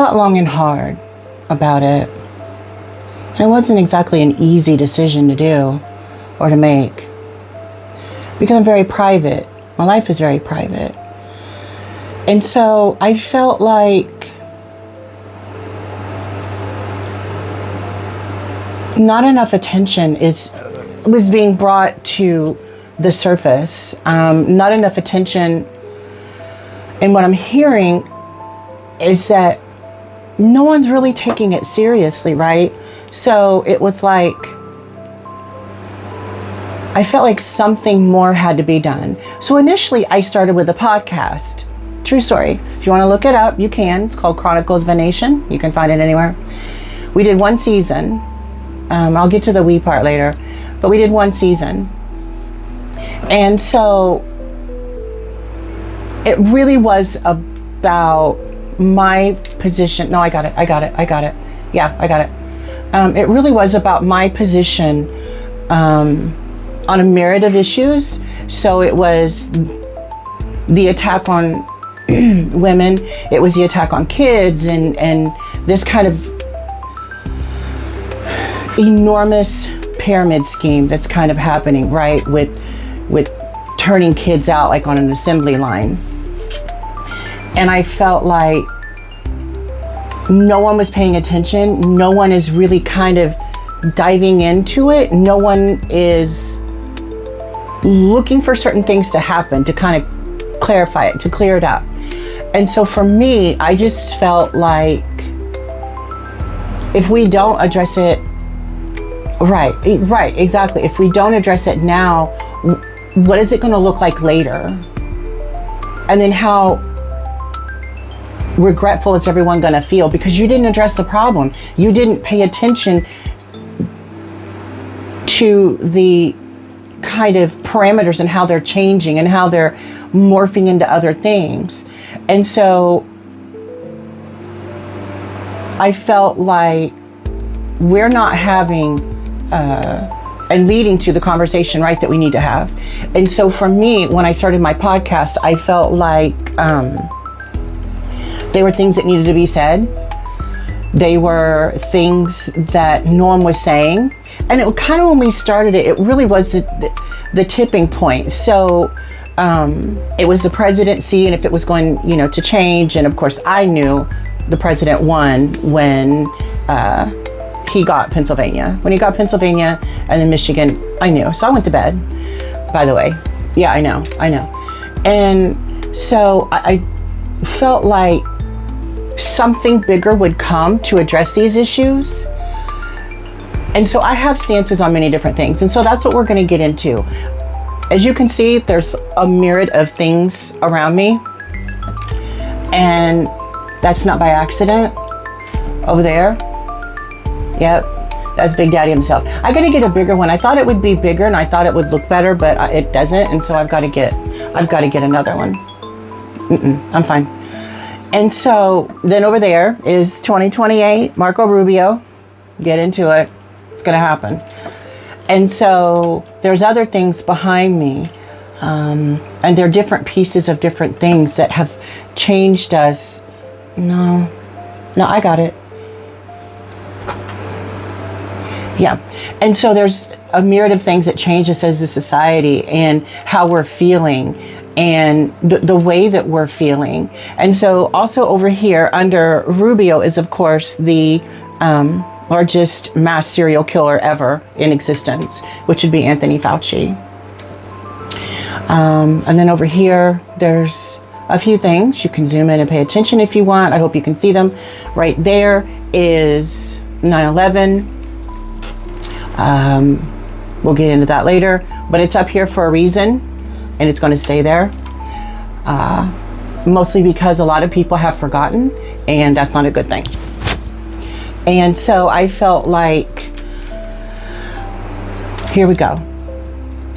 thought long and hard about it. And it wasn't exactly an easy decision to do or to make, because I'm very private. My life is very private. And so I felt like not enough attention was being brought to the surface. Not enough attention. And what I'm hearing is that no one's really taking it seriously, right? So it was like, I felt like something more had to be done. So initially I started with a podcast. True story. If you want to look it up, you can. It's called Chronicles of a Nation. You can find it anywhere. We did one season. I'll get to the we part later, but we did one season. And so it really was about my position. No, I got it. Yeah, I got it. It really was about my position on a myriad of issues. So it was the attack on women, it was the attack on kids, and this kind of enormous pyramid scheme that's kind of happening, right, with turning kids out like on an assembly line. And I felt like no one was paying attention. No one is really kind of diving into it. No one is looking for certain things to happen to kind of clarify it, to clear it up. And so for me, I just felt like if we don't address it, right, exactly. If we don't address it now, what is it going to look like later? And then how regretful is everyone going to feel because you didn't address the problem. You didn't pay attention to the kind of parameters and how they're changing and how they're morphing into other things. And so I felt like we're not having and leading to the conversation, right, that we need to have. And so for me, when I started my podcast, I felt like they were things that needed to be said. They were things that no one was saying. And it kind of, when we started it, it really was the tipping point. So it was the presidency and if it was going, to change. And of course, I knew the president won when he got Pennsylvania. When he got Pennsylvania and then Michigan, I knew. So I went to bed, by the way. Yeah, I know. And so I felt like something bigger would come to address these issues. And so I have stances on many different things. And so that's what we're going to get into. As you can see, there's a myriad of things around me. And that's not by accident. Over there. Yep. That's Big Daddy himself. I got to get a bigger one. I thought it would be bigger and I thought it would look better, but it doesn't. And so I've got to get another one. I'm fine. And so then over there is 2028, Marco Rubio. Get into it. It's going to happen. And so there's other things behind me. And they're different pieces of different things that have changed us. No, I got it. Yeah. And so there's a myriad of things that change us as a society and how we're feeling and the way that we're feeling. And so also over here under Rubio is, of course, the largest mass serial killer ever in existence, which would be Anthony Fauci. And then over here, there's a few things. You can zoom in and pay attention if you want. I hope you can see them. Right there is 9/11. We'll get into that later, but it's up here for a reason and it's going to stay there. Mostly because a lot of people have forgotten and that's not a good thing. And so I felt like, here we go.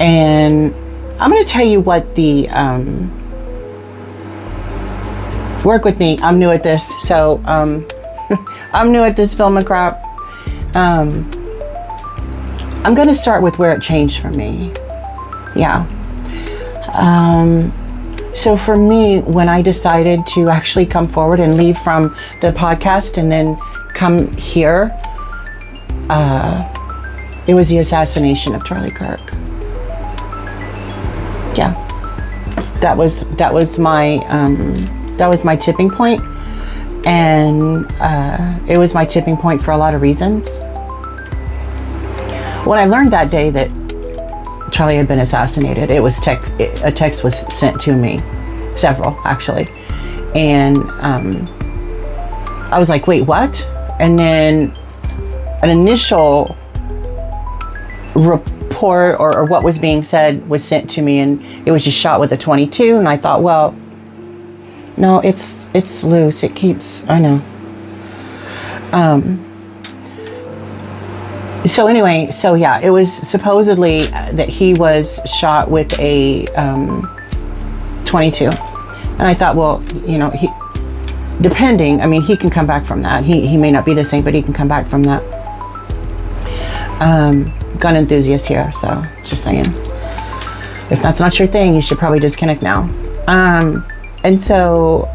And I'm going to tell you what the, work with me. I'm new at this. So, I'm new at this filming crap. I'm going to start with where it changed for me. Yeah. So for me, when I decided to actually come forward and leave from the podcast and then come here, it was the assassination of Charlie Kirk. Yeah, that was my tipping point, and it was my tipping point for a lot of reasons. When I learned that day that Charlie had been assassinated, a text was sent to me, several actually, and I was like, wait, what? And then an initial report or what was being said was sent to me, and it was just shot with a .22, and I thought, well, no, it's loose. It keeps, I know. So anyway, so yeah, it was supposedly that he was shot with a .22, and I thought, well, you know, he can come back from that. He may not be the same, but he can come back from that. Gun enthusiast here, so just saying, if that's not your thing, you should probably disconnect now. And so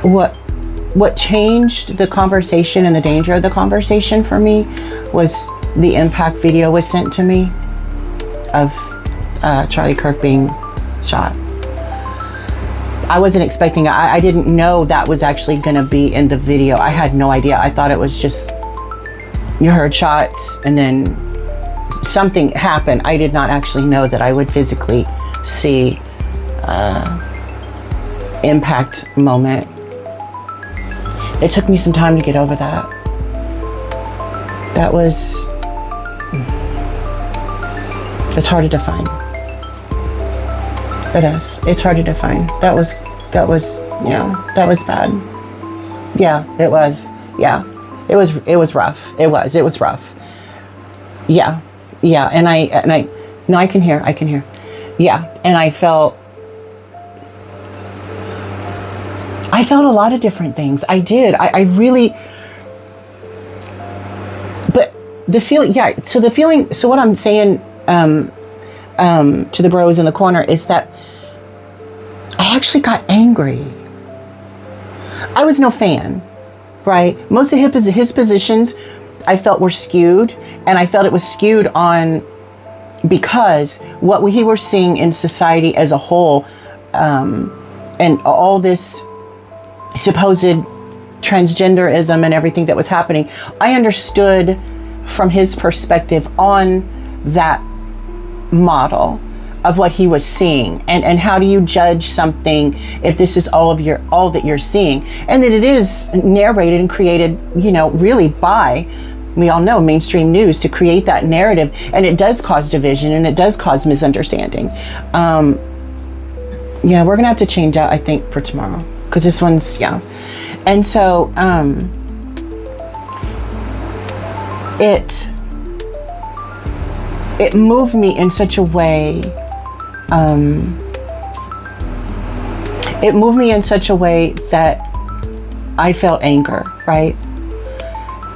what changed the conversation and the danger of the conversation for me was the impact video was sent to me of Charlie Kirk being shot. I wasn't expecting it. I didn't know that was actually going to be in the video. I had no idea. I thought it was just, you heard shots and then something happened. I did not actually know that I would physically see impact moment. It took me some time to get over that. It's hard to define. It is. It's hard to define. That was bad. Yeah, it was. Yeah. It was rough. It was rough. Yeah. And I no, I can hear. Yeah. And I felt a lot of different things. I did. I really, but the feeling, yeah. So the feeling, so what I'm saying, to the bros in the corner is that I actually got angry. I was no fan, right? Most of his positions I felt were skewed, and I felt it was skewed on because what we were seeing in society as a whole, and all this supposed transgenderism and everything that was happening, I understood from his perspective on that model of what he was seeing, and how do you judge something if this is all that you're seeing, and that it is narrated and created, really by, we all know, mainstream news to create that narrative, and it does cause division and it does cause misunderstanding. Yeah, we're gonna have to change out, I think, for tomorrow, because this one's, yeah. And so it moved me in such a way, that I felt anger, right?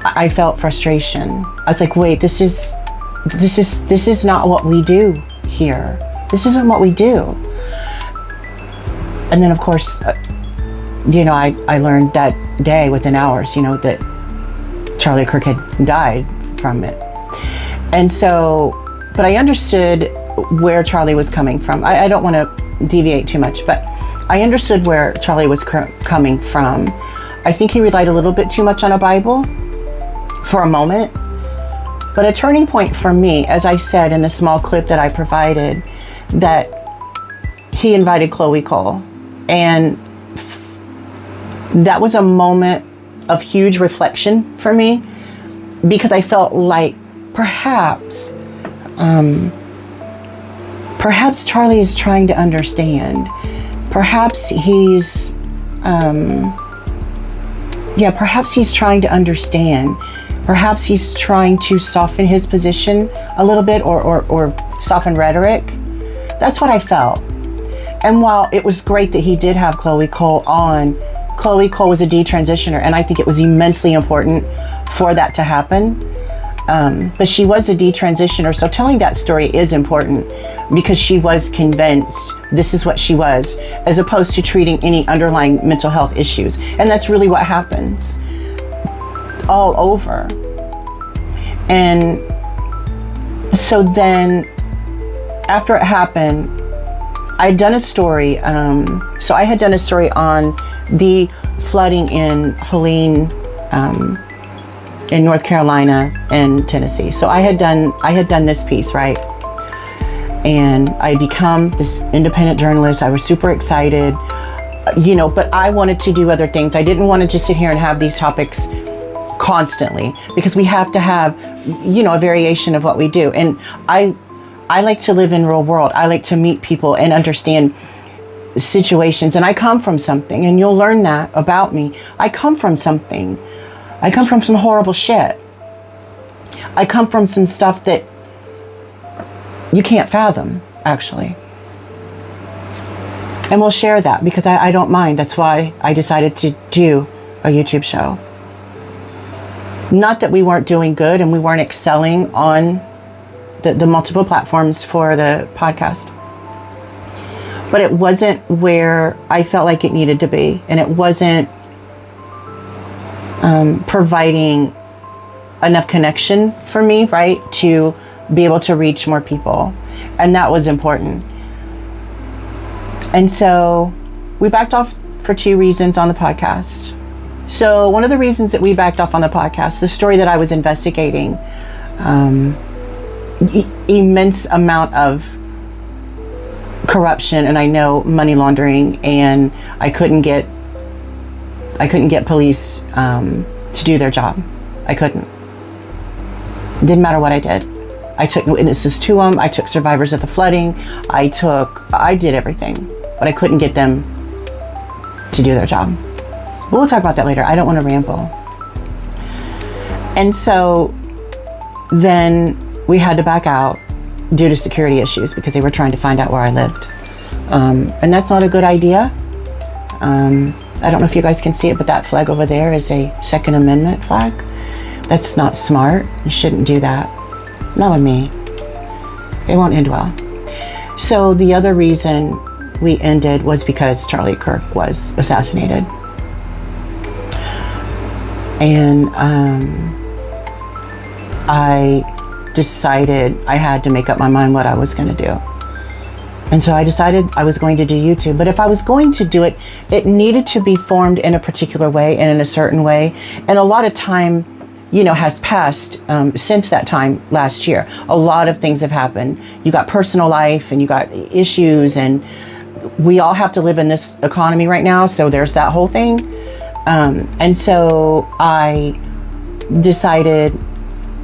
I felt frustration. I was like, wait, this is not what we do here. This isn't what we do. And then, of course, I learned that day, within hours, that Charlie Kirk had died from it. And so, but I understood where Charlie was coming from. I don't want to deviate too much, but I understood where Charlie was coming from. I think he relied a little bit too much on a Bible for a moment. But a turning point for me, as I said in the small clip that I provided, that he invited Chloe Cole. And that was a moment of huge reflection for me, because I felt like perhaps Charlie is trying to understand. Perhaps he's trying to understand. Perhaps he's trying to soften his position a little bit, or soften rhetoric. That's what I felt. And while it was great that he did have Chloe Cole on, Chloe Cole was a detransitioner, and I think it was immensely important for that to happen. But she was a detransitioner. So telling that story is important because she was convinced this is what she was, as opposed to treating any underlying mental health issues. And that's really what happens all over. And so then after it happened, I'd done a story. So I had done a story on the flooding in Helene, in North Carolina and Tennessee. So I had done this piece, right? And I become this independent journalist. I was super excited, but I wanted to do other things. I didn't want to just sit here and have these topics constantly, because we have to have, a variation of what we do. And I like to live in real world. I like to meet people and understand situations. And I come from something, and you'll learn that about me. I come from something. I come from some horrible shit. I come from some stuff that you can't fathom, actually. And we'll share that because I don't mind. That's why I decided to do a YouTube show. Not that we weren't doing good and we weren't excelling on the multiple platforms for the podcast. But it wasn't where I felt like it needed to be. And it wasn't providing enough connection for me, right, to be able to reach more people. And that was important. And so we backed off for 2 reasons on the podcast. So one of the reasons that we backed off on the podcast, the story that I was investigating, immense amount of corruption, and I know money laundering, and I couldn't get police to do their job. I couldn't. It didn't matter what I did. I took witnesses to them. I took survivors of the flooding. I did everything, but I couldn't get them to do their job. But we'll talk about that later. I don't want to ramble. And so then we had to back out due to security issues because they were trying to find out where I lived. And that's not a good idea. I don't know if you guys can see it, but that flag over there is a Second Amendment flag. That's not smart. You shouldn't do that. Not with me. It won't end well. So the other reason we ended was because Charlie Kirk was assassinated. And I decided I had to make up my mind what I was going to do. And so I decided I was going to do YouTube. But if I was going to do it, it needed to be formed in a particular way and in a certain way. And a lot of time, has passed since that time last year. A lot of things have happened. You got personal life and you got issues, and we all have to live in this economy right now. So there's that whole thing. And so I decided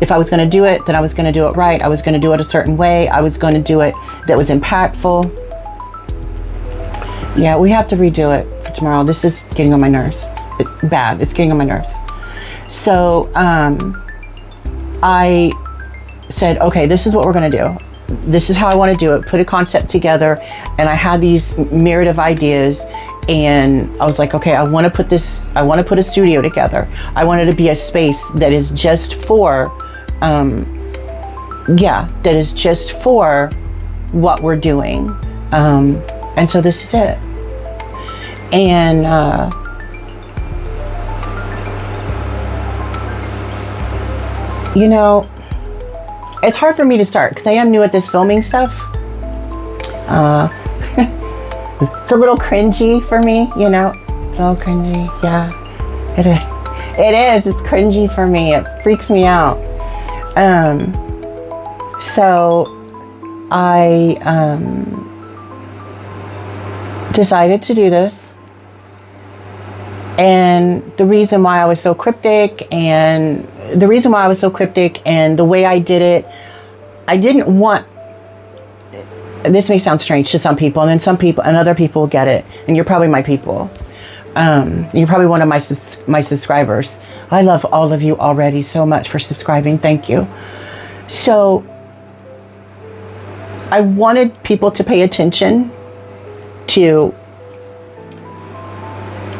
if I was going to do it, then I was going to do it right. I was going to do it a certain way. I was going to do it that was impactful. Yeah, we have to redo it for tomorrow. This is getting on my nerves. It's getting on my nerves. So I said, okay, this is what we're going to do. This is how I want to do it. Put a concept together. And I had these myriad of ideas. And I was like, okay, I want to put a studio together. I want it to be a space that is just for, that is just for what we're doing. And so this is it. And, it's hard for me to start because I am new at this filming stuff. It's a little cringy for me, It's a little cringy. Yeah, it is. It's cringy for me. It freaks me out. So I decided to do this. And the reason why I was so cryptic and the way I did it, I didn't want, this may sound strange to some people, and then some people and other people get it. And you're probably my people. You're probably one of my subscribers. I love all of you already so much for subscribing. Thank you. So I wanted people to pay attention to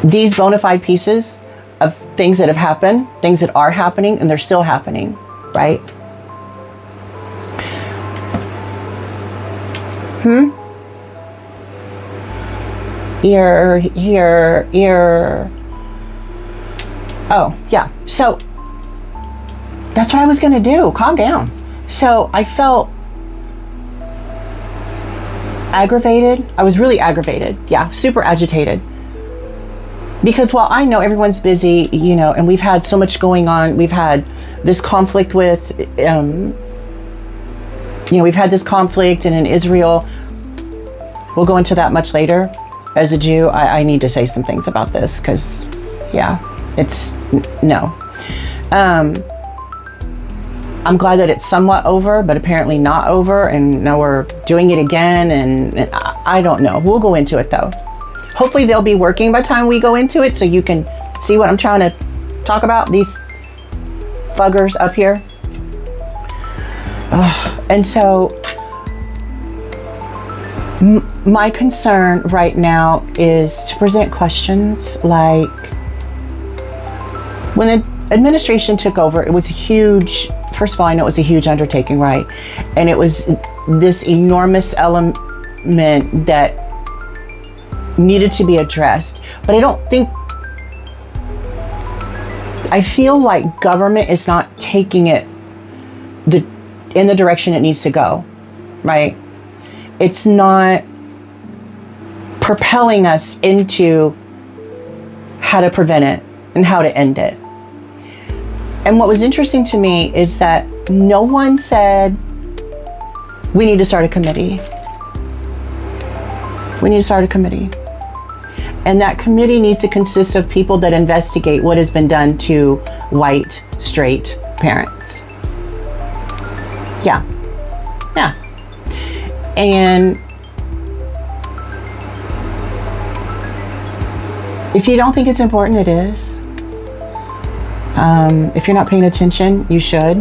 these bona fide pieces of things that have happened, things that are happening, and they're still happening. right? Ear. Oh, yeah. So that's what I was going to do. Calm down. So I felt aggravated. I was really aggravated. Yeah, super agitated. Because while I know everyone's busy, you know, and we've had so much going on, we've had this conflict with, you know, we've had this conflict and in Israel. We'll go into that much later. As a Jew, I need to say some things about this because, yeah, it's no. I'm glad that it's somewhat over, but apparently not over. And now we're doing it again. And I don't know. We'll go into it though. Hopefully they'll be working by the time we go into it so you can see what I'm trying to talk about. These buggers up here. And so my concern right now is to present questions like, when the administration took over, it was a huge, first of all, I know it was a huge undertaking, right? And it was this enormous element that needed to be addressed. But I feel like government is not taking it in the direction it needs to go, right? It's not propelling us into how to prevent it and how to end it. And what was interesting to me is that no one said, we need to start a committee. We need to start a committee. And that committee needs to consist of people that investigate what has been done to white, straight parents. Yeah. Yeah. And if you don't think it's important, it is. If you're not paying attention, you should.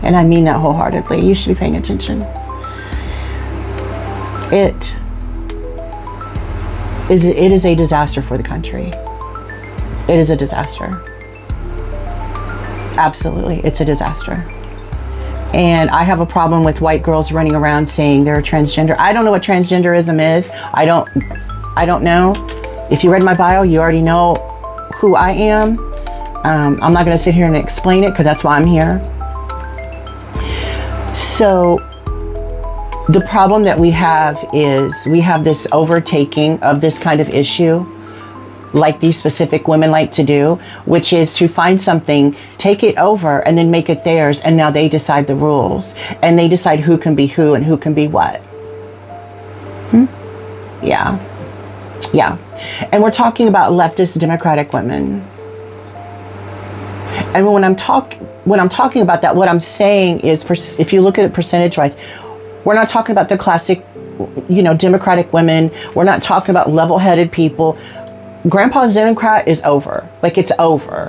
And I mean that wholeheartedly. You should be paying attention. It is a disaster for the country. It is a disaster. Absolutely, it's a disaster. And I have a problem with white girls running around saying they're transgender. I don't know what transgenderism is. I don't know. If you read my bio, you already know who I am. I'm not going to sit here and explain it because that's why I'm here. So the problem that we have is we have this overtaking of this kind of issue, like these specific women like to do, which is to find something, take it over, and then make it theirs. And now they decide the rules and they decide who can be who and who can be what. Yeah. Yeah. And we're talking about leftist Democratic women. And when I'm talking about that, what I'm saying is, if you look at it percentage-wise, we're not talking about the classic, you know, Democratic women. We're not talking about level-headed people. Grandpa's Democrat is over. Like, it's over.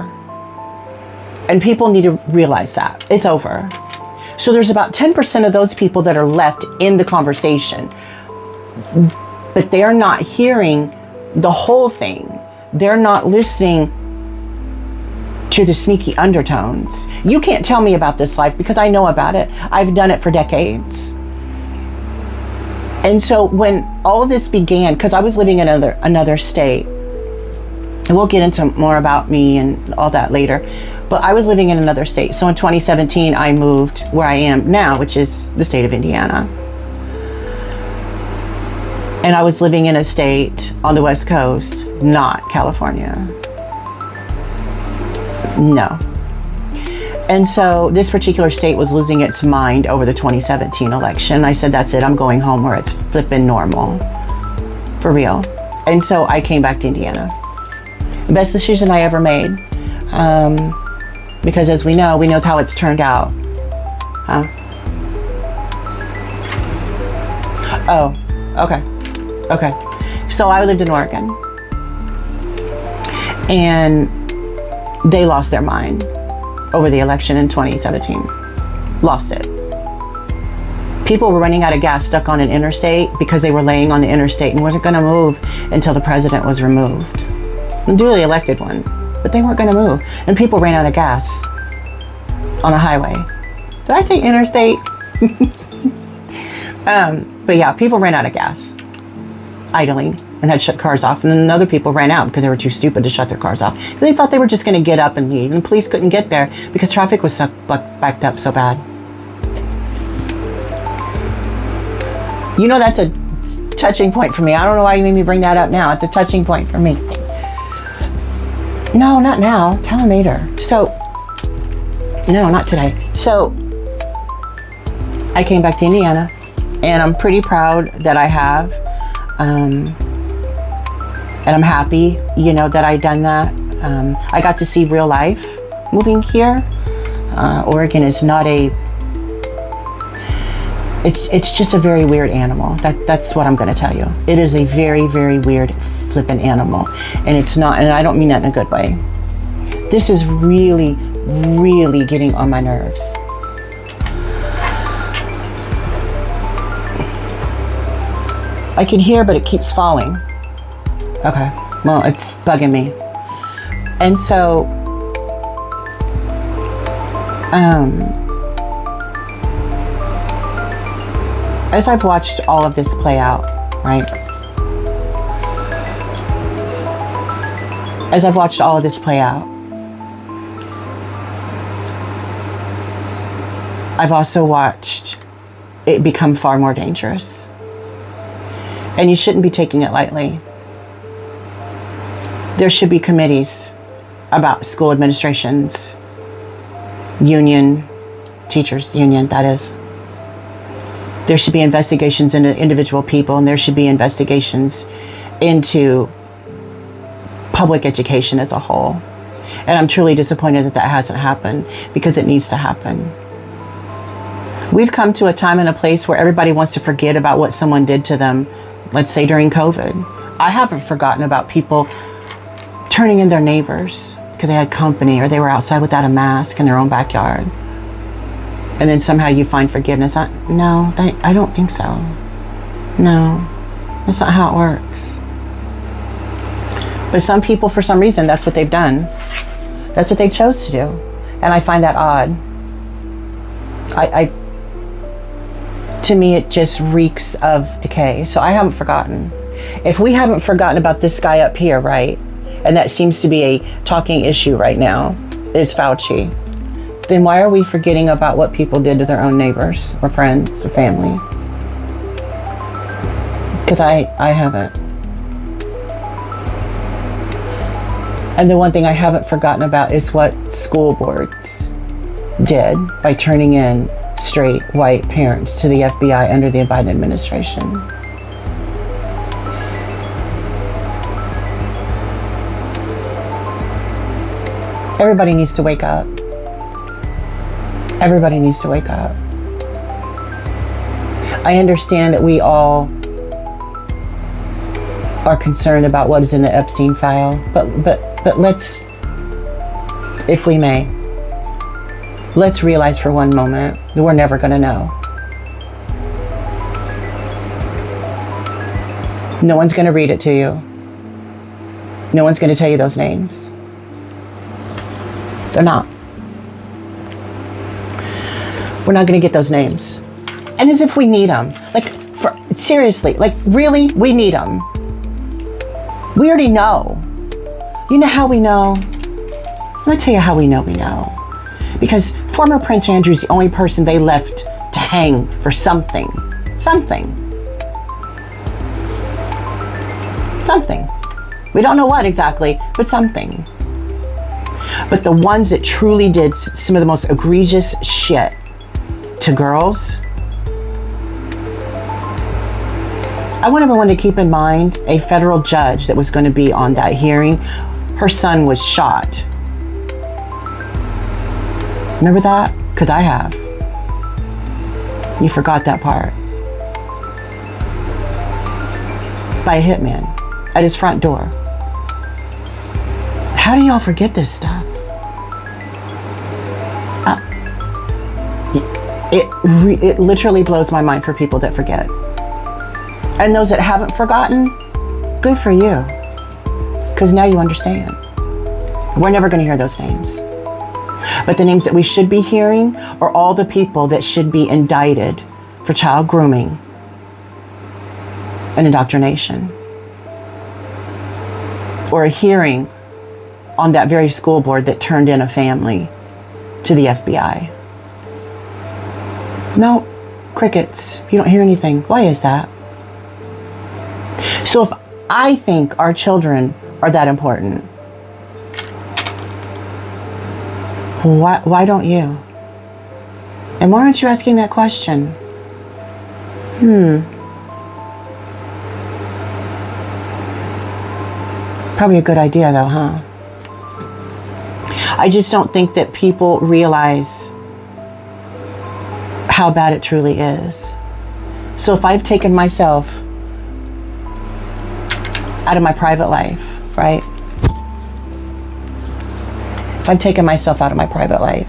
And people need to realize that. It's over. So there's about 10% of those people that are left in the conversation. But they're not hearing the whole thing. They're not listening to the sneaky undertones. You can't tell me about this life because I know about it. I've done it for decades. And so when all of this began, because I was living in another state, and we'll get into more about me and all that later, but I was living in another state. So in 2017, I moved where I am now, which is the state of Indiana. And I was living in a state on the West Coast, not California. No. And so this particular state was losing its mind over the 2017 election. I said, that's it. I'm going home where it's flipping normal. For real. And so I came back to Indiana. Best decision I ever made. Because as we know how it's turned out. Huh? Oh, okay. Okay. So I lived in Oregon. And they lost their mind over the election in 2017. Lost it. People were running out of gas stuck on an interstate because they were laying on the interstate and wasn't going to move until the president was removed. A duly elected one. But they weren't going to move. And people ran out of gas on a highway. Did I say interstate? But yeah, people ran out of gas, idling, and had shut cars off. And then other people ran out because they were too stupid to shut their cars off. They thought they were just going to get up and leave. And police couldn't get there because traffic was so backed up so bad. You know, that's a touching point for me. I don't know why you made me bring that up now. It's a touching point for me. No, not now. Tell him later. So, no, not today. So, I came back to Indiana, and I'm pretty proud that I have. And I'm happy, you know, that I done that. I got to see real life moving here. Oregon is not a, it's just a very weird animal. That's what I'm going to tell you. It is a very, very weird flippin' animal. And it's not, and I don't mean that in a good way. This is really, really getting on my nerves. I can hear, but it keeps falling. Okay, well, it's bugging me. And so, as I've watched all of this play out, right? As I've watched all of this play out, I've also watched it become far more dangerous. And you shouldn't be taking it lightly. There should be committees about school administrations, union, teachers union, that is. There should be investigations into individual people, and there should be investigations into public education as a whole. And I'm truly disappointed that that hasn't happened, because it needs to happen. We've come to a time and a place where everybody wants to forget about what someone did to them, let's say during COVID. I haven't forgotten about people turning in their neighbors because they had company or they were outside without a mask in their own backyard. And then somehow you find forgiveness. No, I don't think so. No, that's not how it works. But some people, for some reason, that's what they've done. That's what they chose to do. And I find that odd. To me, it just reeks of decay. So I haven't forgotten. If we haven't forgotten about this guy up here, right? And that seems to be a talking issue right now, is Fauci. Then why are we forgetting about what people did to their own neighbors or friends or family? Because I haven't. And the one thing I haven't forgotten about is what school boards did by turning in straight white parents to the FBI under the Biden administration. Everybody needs to wake up. Everybody needs to wake up. I understand that we all are concerned about what is in the Epstein file, but let's, if we may, let's realize for one moment that we're never going to know. No one's going to read it to you. No one's going to tell you those names. They're not. We're not going to get those names. And as if we need them. Seriously, really, we need them. We already know. You know how we know? I'm going to tell you how we know we know. Because former Prince Andrew's the only person they left to hang for something. Something. We don't know what exactly, but something. But the ones that truly did some of the most egregious shit to girls, I want everyone to keep in mind a federal judge that was going to be on that hearing. Her son was shot. Remember that? Because I have. You forgot that part. By a hitman at his front door. How do y'all forget this stuff? It literally blows my mind for people that forget. And those that haven't forgotten, good for you. Because now you understand. We're never going to hear those names. But the names that we should be hearing are all the people that should be indicted for child grooming and indoctrination, or a hearing on that very school board that turned in a family to the FBI. No, crickets. You don't hear anything. Why is that? So if I think our children are that important, why don't you? And why aren't you asking that question? Probably a good idea though, huh? I just don't think that people realize how bad it truly is. So if I've taken myself out of my private life, right? If I've taken myself out of my private life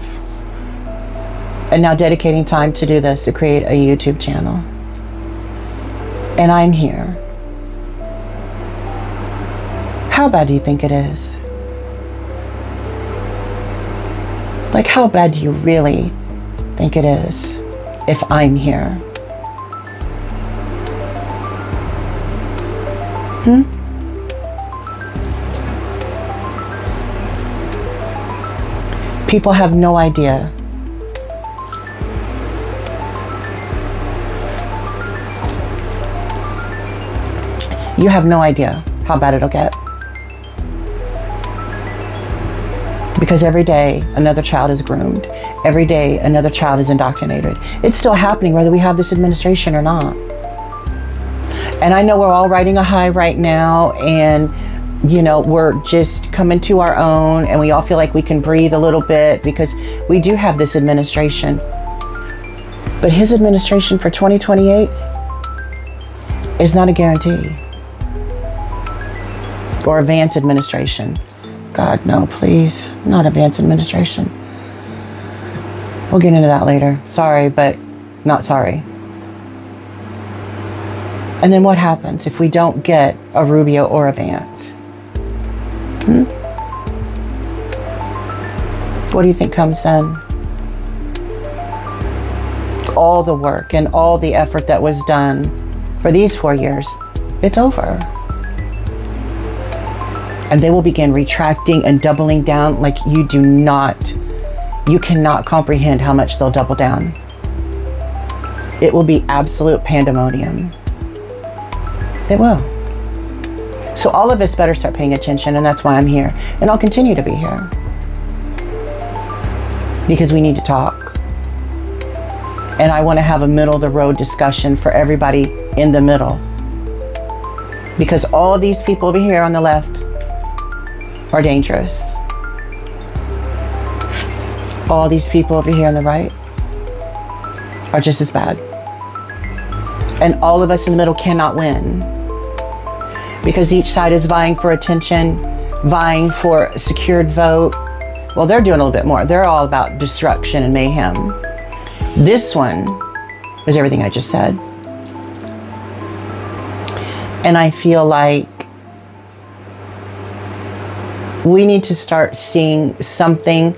and now dedicating time to do this, to create a YouTube channel, and I'm here, how bad do you think it is? Like, how bad do you really think it is if I'm here? People have no idea. You have no idea how bad it'll get. Because every day another child is groomed. Every day another child is indoctrinated. It's still happening whether we have this administration or not. And I know we're all riding a high right now, and you know, we're just coming to our own, and we all feel like we can breathe a little bit because we do have this administration. But his administration for 2028 is not a guarantee. Or Vance administration. God, no, please, not a Vance administration. We'll get into that later. Sorry, but not sorry. And then what happens if we don't get a Rubio or a Vance? What do you think comes then? All the work and all the effort that was done for these 4 years, it's over. And they will begin retracting and doubling down like you cannot comprehend how much they'll double down. It will be absolute pandemonium. It will. So all of us better start paying attention, and that's why I'm here. And I'll continue to be here. Because we need to talk. And I want to have a middle of the road discussion for everybody in the middle. Because all of these people over here on the left are dangerous. All these people over here on the right are just as bad. And all of us in the middle cannot win. Because each side is vying for attention, vying for a secured vote. Well, they're doing a little bit more. They're all about destruction and mayhem. This one is everything I just said. And I feel like we need to start seeing something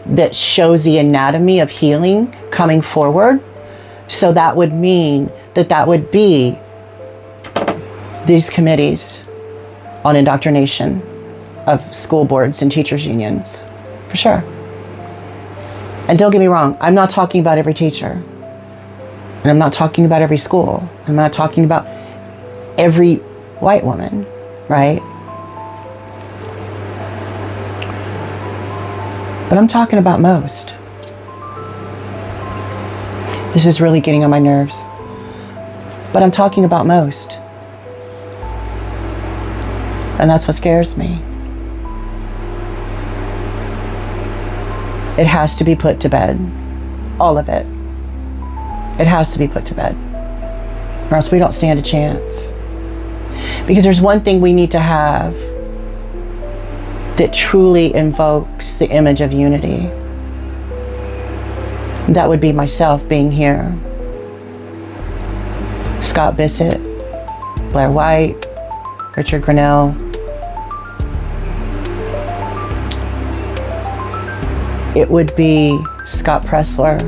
that shows the anatomy of healing coming forward. So that would mean that would be these committees on indoctrination of school boards and teachers unions, for sure. And don't get me wrong, I'm not talking about every teacher. And I'm not talking about every school. I'm not talking about every white woman, right? But I'm talking about most. This is really getting on my nerves. But I'm talking about most. And that's what scares me. It has to be put to bed. All of it. It has to be put to bed. Or else we don't stand a chance. Because there's one thing we need to have that truly invokes the image of unity. And that would be myself being here. Scott Bissett, Blair White, Richard Grinnell, it would be Scott Presler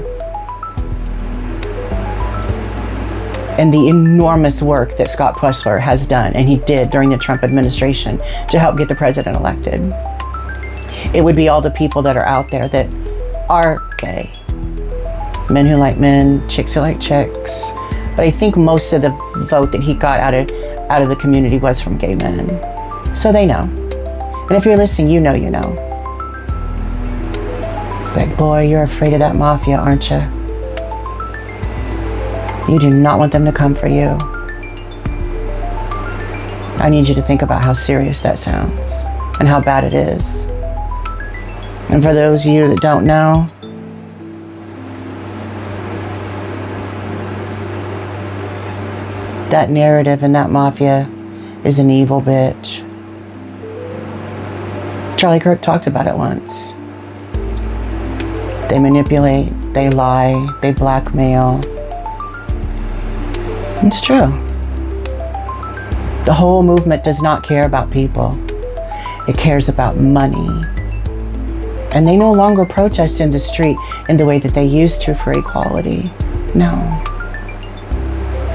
and the enormous work that Scott Presler has done, and he did during the Trump administration to help get the president elected. It would be all the people that are out there that are gay. Men who like men, chicks who like chicks. But I think most of the vote that he got out of the community was from gay men. So they know. And if you're listening, you know you know. But boy, you're afraid of that mafia, aren't you? You do not want them to come for you. I need you to think about how serious that sounds and how bad it is. And for those of you that don't know, that narrative and that mafia is an evil bitch. Charlie Kirk talked about it once. They manipulate, they lie, they blackmail. It's true. The whole movement does not care about people. It cares about money. And they no longer protest in the street in the way that they used to for equality. No.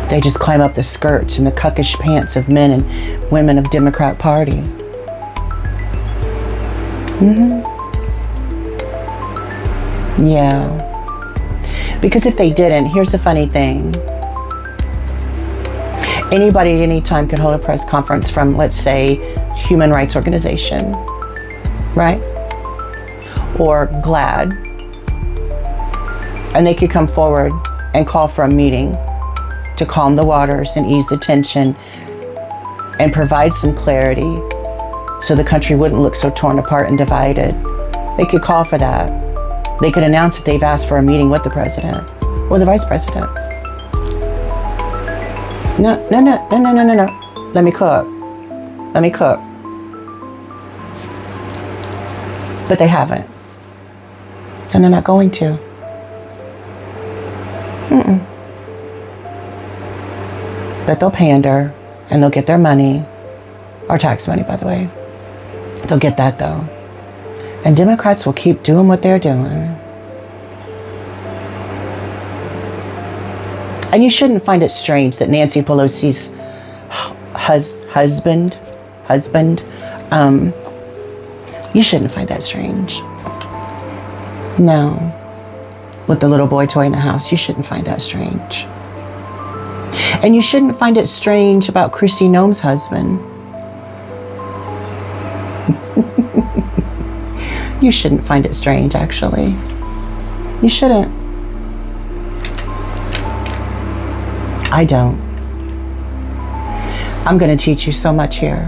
They just climb up the skirts and the cuckish pants of men and women of Democrat Party. Yeah. Because if they didn't, here's the funny thing. Anybody at any time could hold a press conference from, let's say, human rights organization, right? Or GLAAD. And they could come forward and call for a meeting to calm the waters and ease the tension and provide some clarity so the country wouldn't look so torn apart and divided. They could call for that. They could announce that they've asked for a meeting with the president or the vice president. No. Let me cook. But they haven't. And they're not going to. But they'll pander and they'll get their money, our tax money, by the way. They'll get that though. And Democrats will keep doing what they're doing. And you shouldn't find it strange that Nancy Pelosi's husband, you shouldn't find that strange. No. With the little boy toy in the house, you shouldn't find that strange. And you shouldn't find it strange about Kristi Noem's husband. You shouldn't find it strange, actually. You shouldn't. I don't. I'm going to teach you so much here.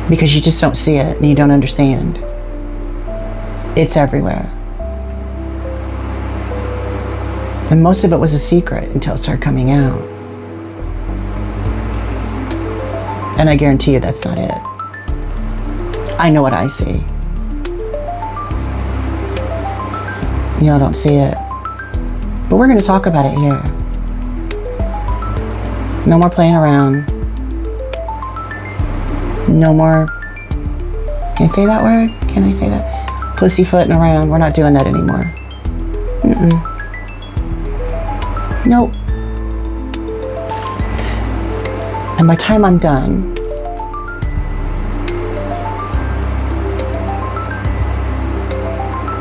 Because you just don't see it and you don't understand. It's everywhere. And most of it was a secret until it started coming out. And I guarantee you that's not it. I know what I see. Y'all don't see it. But we're going to talk about it here. No more playing around. No more, can I say that word? Can I say that? Pussyfooting around. We're not doing that anymore. Nope. And by the time I'm done,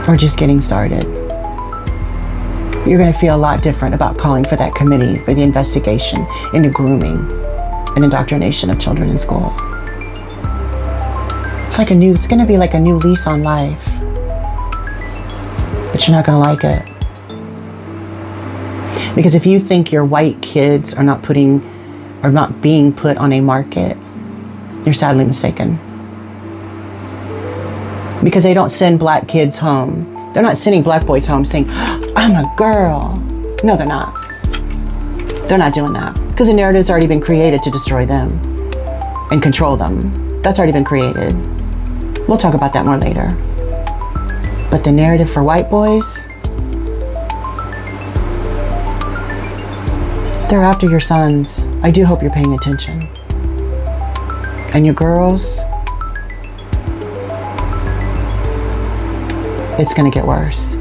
we're just getting started. You're going to feel a lot different about calling for that committee for the investigation into grooming and indoctrination of children in school. It's going to be like a new lease on life. But you're not going to like it. Because if you think your white kids are not being put on a market, you're sadly mistaken. Because they don't send black kids home. They're not sending black boys home saying, I'm a girl. No, they're not. They're not doing that. Because the narrative's already been created to destroy them and control them. That's already been created. We'll talk about that more later. But the narrative for white boys, they're after your sons. I do hope you're paying attention. And your girls, it's going to get worse.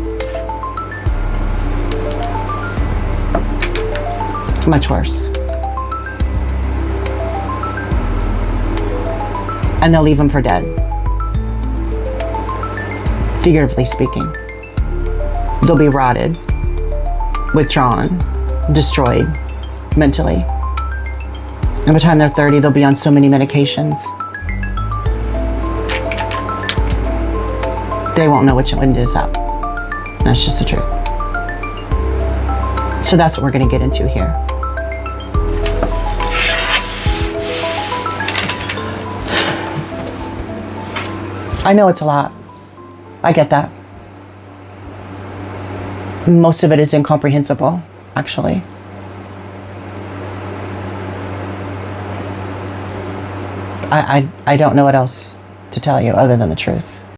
Much worse. And they'll leave them for dead. Figuratively speaking. They'll be rotted, withdrawn, destroyed mentally. And by the time they're 30, they'll be on so many medications. They won't know which end is up. That's just the truth. So that's what we're going to get into here. I know it's a lot. I get that. Most of it is incomprehensible, actually. I don't know what else to tell you other than the truth.